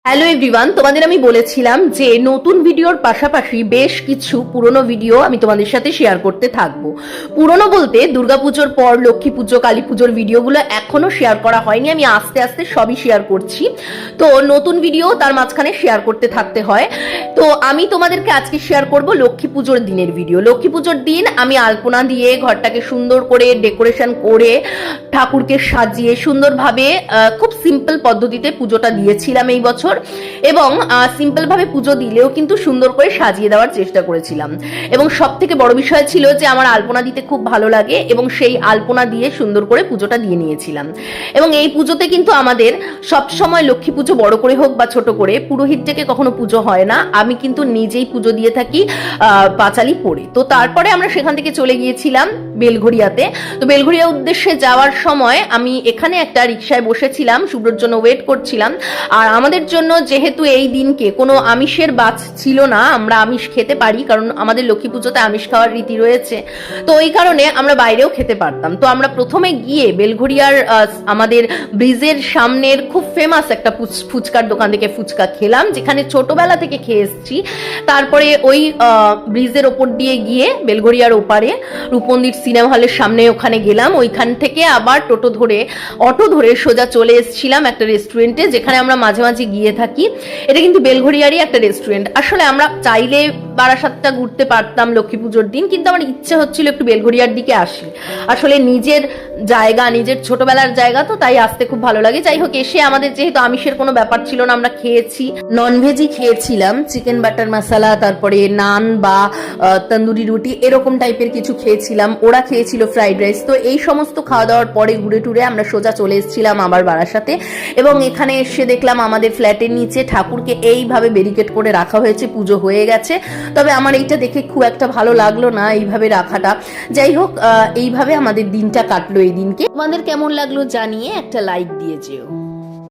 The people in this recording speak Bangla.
হ্যালো এভরিওয়ান, তোমাদের আমি বলেছিলাম যে নতুন ভিডিওর পাশাপাশি বেশ কিছু পুরনো ভিডিও আমি তোমাদের সাথে শেয়ার করতে থাকবো। পুরনো বলতে দুর্গাপুজোর পর লক্ষ্মী পুজো, কালী পুজোর ভিডিওগুলো এখনো শেয়ার করা হয়নি, আমি আস্তে আস্তে সবই শেয়ার করছি। তো নতুন ভিডিও তার মাঝখানে শেয়ার করতে থাকতে হয়। তো আমি তোমাদেরকে আজকে শেয়ার করব লক্ষ্মী পুজোর দিনের ভিডিও। লক্ষ্মী পুজোর দিন আমি আলপনা দিয়ে ঘরটাকে সুন্দর করে ডেকোরেশন করে ঠাকুরকে সাজিয়ে সুন্দরভাবে খুব সিম্পল পদ্ধতিতে পুজোটা দিয়েছিলাম এই বছর, এবং সিম্পল ভাবে পুজো দিলেও কিন্তু সুন্দর করে সাজিয়ে দেওয়ার চেষ্টা করেছিলাম। এবং সব থেকে বড় বিষয় ছিল যে আমার আলপনা দিতে খুব ভালো লাগে, এবং সেই আলপনা দিয়ে সুন্দর করে পুজোটা দিয়ে নিয়েছিলাম। এবং এই পুজোতে কিন্তু আমাদের সব সময় লক্ষ্মী পুজো বড় করে হোক বা ছোট করে, পুরোহিত থেকে কখনো পুজো হয় না, আমি কিন্তু নিজেই পুজো দিয়ে থাকি পাঁচালি পড়ে। তো তারপরে আমরা সেখান থেকে চলে গিয়েছিলাম বেলঘড়িয়াতে। তো বেলঘড়িয়া উদ্দেশ্যে যাওয়ার সময় আমি এখানে একটা রিক্সায় বসেছিলাম, শুভ্রর জন্য ওয়েট করছিলাম। আর আমাদের জন্য যেহেতু এই দিনকে কোনো আমিষের বাছ ছিল না, আমরা আমিষ খেতে পারি কারণ আমাদের লক্ষ্মী পুজোতে আমিষ খাওয়ার রীতি রয়েছে, তো ওই কারণে আমরা বাইরেও খেতে পারতাম। তো আমরা প্রথমে গিয়ে বেলঘড়িয়ার আমাদের ব্রিজের সামনের খুব ফেমাস একটা ফুচকার দোকান থেকে ফুচকা খেলাম, যেখানে ছোটবেলা থেকে খেয়ে এসেছি। তারপরে ওই ব্রিজের ওপর দিয়ে গিয়ে বেলঘড়িয়ার ওপারে রূপমন্দির সিনেমা হলের সামনে ওখানে গেলাম। ওইখান থেকে আবার অটো ধরে সোজা চলে এসেছিলাম একটা রেস্টুরেন্টে, যেখানে আমরা মাঝে মাঝে গিয়ে থাকি। এটা কিন্তু বেলঘড়িয়ারই একটা রেস্টুরেন্ট। আসলে আমরা চাইলে বারাসাতটা ঘুরতে পারতাম লক্ষ্মী পুজোর দিন, কিন্তু আমার ইচ্ছে হচ্ছিল একটু বেলঘড়িয়ার দিকে আসি। আসলে নিজের জায়গা, নিজের ছোটবেলার জায়গা, তো তাই আসতে খুব ভালো লাগে। যাই হোক, এসে আমাদের যেহেতু আমিষের কোনো ব্যাপার ছিল না, আমরা খেয়েছি, ননভেজই খেয়েছিলাম, চিকেন বাটার মশলা, তারপরে নান বা তন্দুরি রুটি এরকম টাইপের কিছু খেয়েছিলাম। ওরা খেয়েছিল ফ্রাইড রাইস। তো এই সমস্ত খাওয়া দাওয়ার পরে ঘুরে টুরে আমরা সোজা চলে এসেছিলাম আবার বারাসাতে। এবং এখানে এসে দেখলাম আমাদের ফ্ল্যাটের নিচে ঠাকুরকে এইভাবে ব্যারিকেড করে রাখা হয়েছে, পুজো হয়ে গেছে। তবে আমার এইটা দেখে খুব একটা ভালো লাগলো না এইভাবে রাখাটা। যাই হোক, এইভাবে আমাদের দিনটা কাটলো। এই দিনকে তোমাদের কেমন লাগলো জানিয়ে একটা লাইক দিয়ে যেও।